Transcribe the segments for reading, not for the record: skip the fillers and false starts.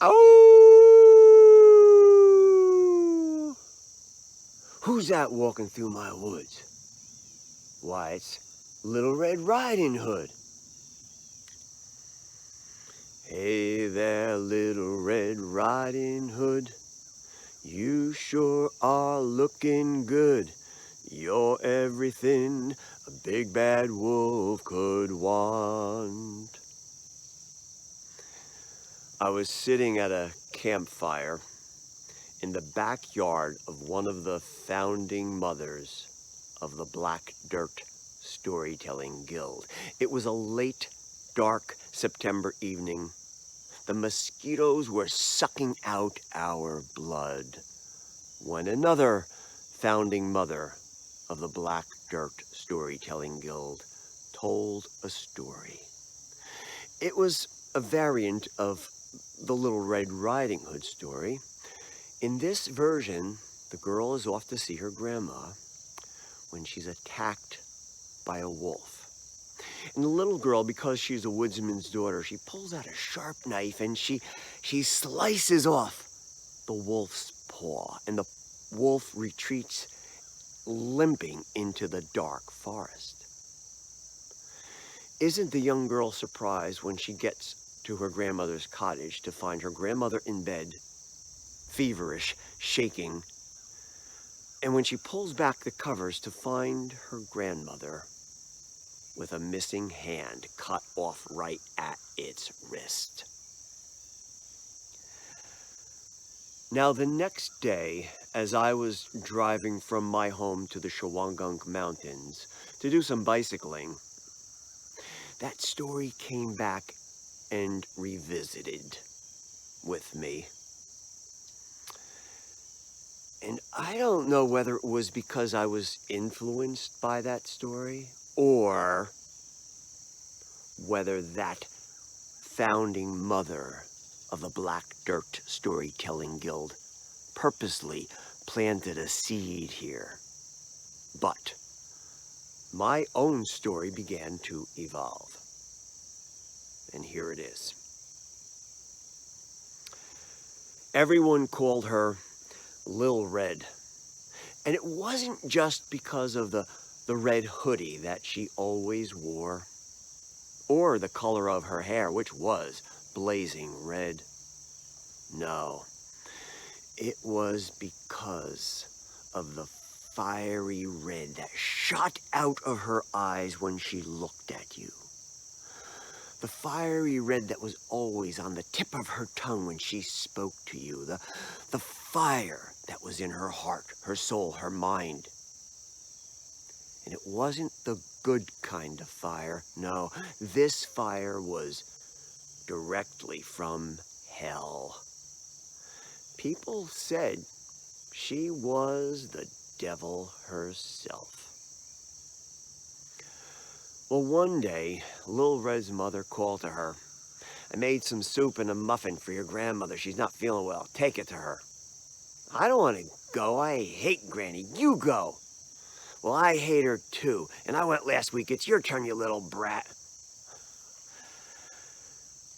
Oh! Who's that walking through my woods? Why, it's Little Red Riding Hood. Hey there, Little Red Riding Hood. You sure are looking good. You're everything a big bad wolf could want. I was sitting at a campfire in the backyard of one of the founding mothers of the Black Dirt Storytelling Guild. It was a late, dark September evening. The mosquitoes were sucking out our blood when another founding mother of the Black Dirt Storytelling Guild told a story. It was a variant of the Little Red Riding Hood story. In this version, the girl is off to see her grandma when she's attacked by a wolf. And the little girl, because she's a woodsman's daughter, she pulls out a sharp knife and she slices off the wolf's paw, and the wolf retreats limping into the dark forest. Isn't the young girl surprised when she gets to her grandmother's cottage to find her grandmother in bed, feverish, shaking, and when she pulls back the covers to find her grandmother with a missing hand cut off right at its wrist. Now, the next day, as I was driving from my home to the Shawangunk Mountains to do some bicycling, that story came back and revisited with me. And I don't know whether it was because I was influenced by that story or whether that founding mother of the Black Dirt Storytelling Guild purposely planted a seed here. But my own story began to evolve. And here it is. Everyone called her Lil Red. And it wasn't just because of the red hoodie that she always wore, or the color of her hair, which was blazing red. No, it was because of the fiery red that shot out of her eyes when she looked at you. The fiery red that was always on the tip of her tongue when she spoke to you. The fire that was in her heart, her soul, her mind. And it wasn't the good kind of fire. No, this fire was directly from hell. People said she was the devil herself. Well, one day, Lil Red's mother called to her. I made some soup and a muffin for your grandmother. She's not feeling well. Take it to her. I don't want to go. I hate Granny. You go. Well, I hate her too. And I went last week. It's your turn, you little brat.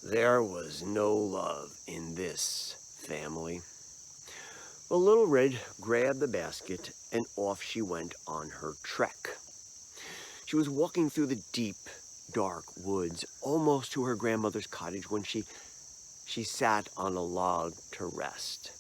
There was no love in this family. Well, Little Red grabbed the basket and off she went on her trek. She was walking through the deep, dark woods, almost to her grandmother's cottage when she sat on a log to rest.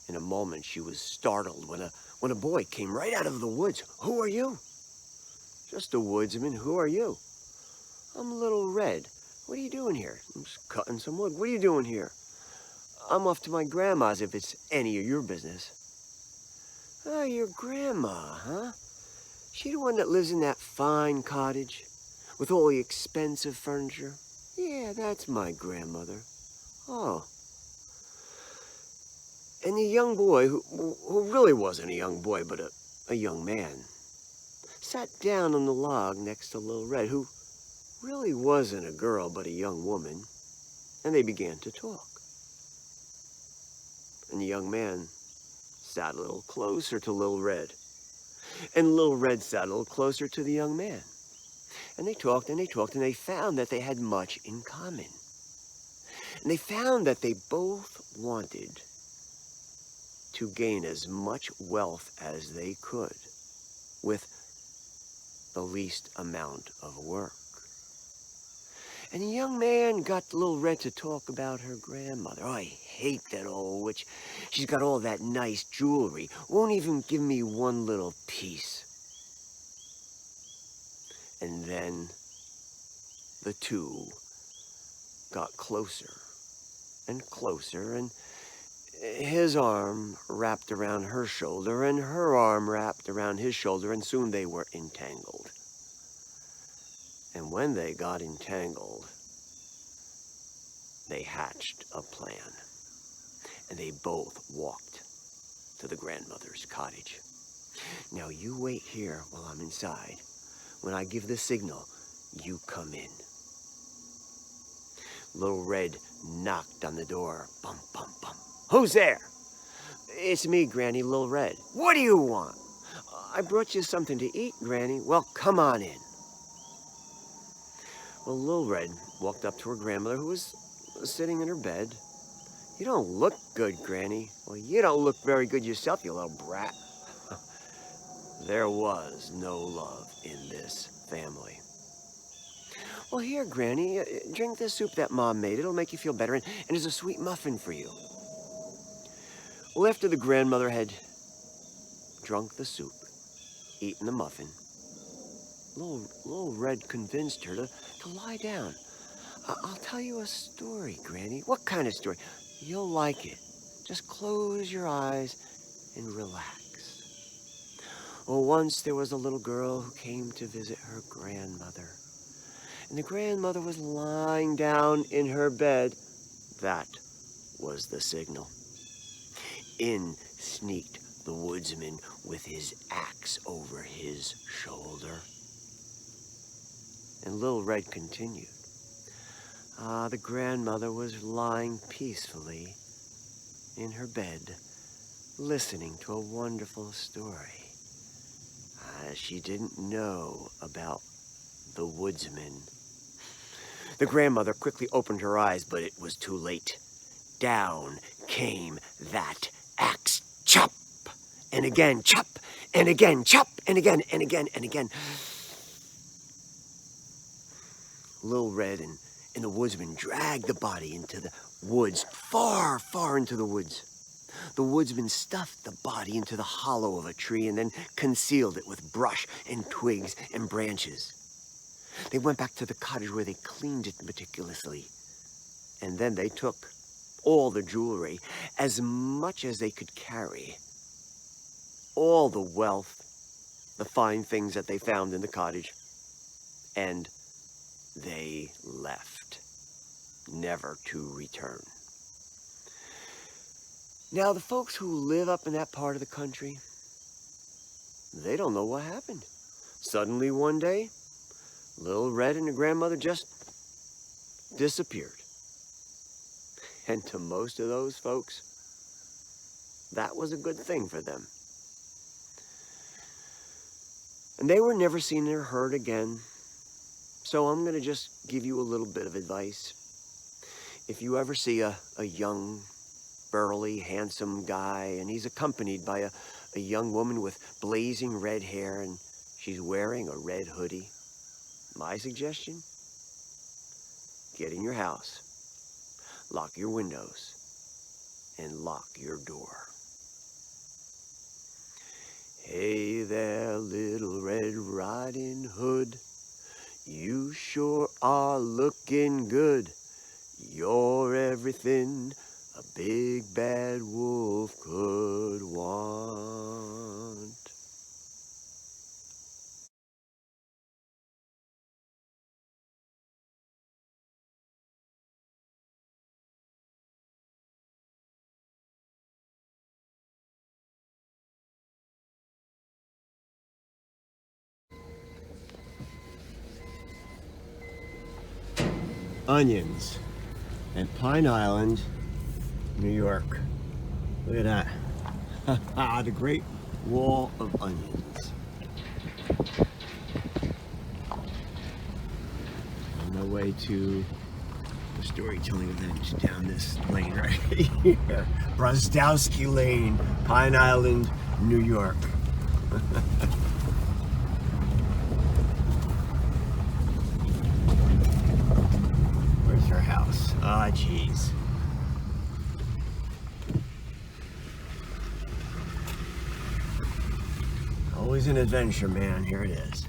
In a moment, she was startled when a boy came right out of the woods. Who are you? Just a woodsman. Who are you? I'm Little Red. What are you doing here? I'm just cutting some wood. What are you doing here? I'm off to my grandma's if it's any of your business. Oh, your grandma, huh? She the one that lives in that fine cottage with all the expensive furniture? Yeah, that's my grandmother. Oh. And the young boy, who really wasn't a young boy, but a young man, sat down on the log next to Lil Red, who really wasn't a girl, but a young woman, and they began to talk. And the young man sat a little closer to Lil Red, and Lil Red sat a little closer to the young man. And they talked and they talked, and they found that they had much in common. And they found that they both wanted to gain as much wealth as they could with the least amount of work. And the young man got Lil Red to talk about her grandmother. Oh, I hate that old witch. She's got all that nice jewelry. Won't even give me one little piece. And then the two got closer and closer, and his arm wrapped around her shoulder, and her arm wrapped around his shoulder, and soon they were entangled. And when they got entangled, they hatched a plan, and they both walked to the grandmother's cottage. Now you wait here while I'm inside. When I give the signal, you come in. Lil Red knocked on the door. Bum, bum, bum. Who's there? It's me, Granny, Lil Red. What do you want? I brought you something to eat, Granny. Well, come on in. Well, Lil Red walked up to her grandmother, who was sitting in her bed. You don't look good, Granny. Well, you don't look very good yourself, you little brat. There was no love in this family. Well, here, Granny, drink the soup that Mom made. It'll make you feel better, and there's a sweet muffin for you. Well, after the grandmother had drunk the soup, eaten the muffin, Lil Red convinced her to lie down. I'll tell you a story, Granny. What kind of story? You'll like it. Just close your eyes and relax. Well, once there was a little girl who came to visit her grandmother. And the grandmother was lying down in her bed. That was the signal. In sneaked the woodsman with his axe over his shoulder. And Lil Red continued. The grandmother was lying peacefully in her bed, listening to a wonderful story. She didn't know about the woodsman. The grandmother quickly opened her eyes, but it was too late. Down came that axe. Chop! And again, chop! And again, chop! And again, and again, and again. Lil Red and the woodsman dragged the body into the woods, far, far into the woods. The woodsman stuffed the body into the hollow of a tree and then concealed it with brush and twigs and branches. They went back to the cottage where they cleaned it meticulously. And then they took all the jewelry, as much as they could carry, all the wealth, the fine things that they found in the cottage, and they left, never to return. Now, the folks who live up in that part of the country, they don't know what happened. Suddenly one day, Lil Red and her grandmother just disappeared. And to most of those folks, that was a good thing for them. And they were never seen or heard again. So I'm going to just give you a little bit of advice. If you ever see a young, burly, handsome guy, and he's accompanied by a young woman with blazing red hair, and she's wearing a red hoodie, my suggestion, get in your house, lock your windows, and lock your door. Hey there, Little Red Riding Hood, you sure are looking good. You're everything a big bad wolf could want. Onions at Pine Island, New York. Look at that. The Great Wall of Onions. On the way to The storytelling event down this lane right here. Brzdowski Lane, Pine Island, New York. Where's her house? Ah, jeez. Always an adventure, man. Here it is.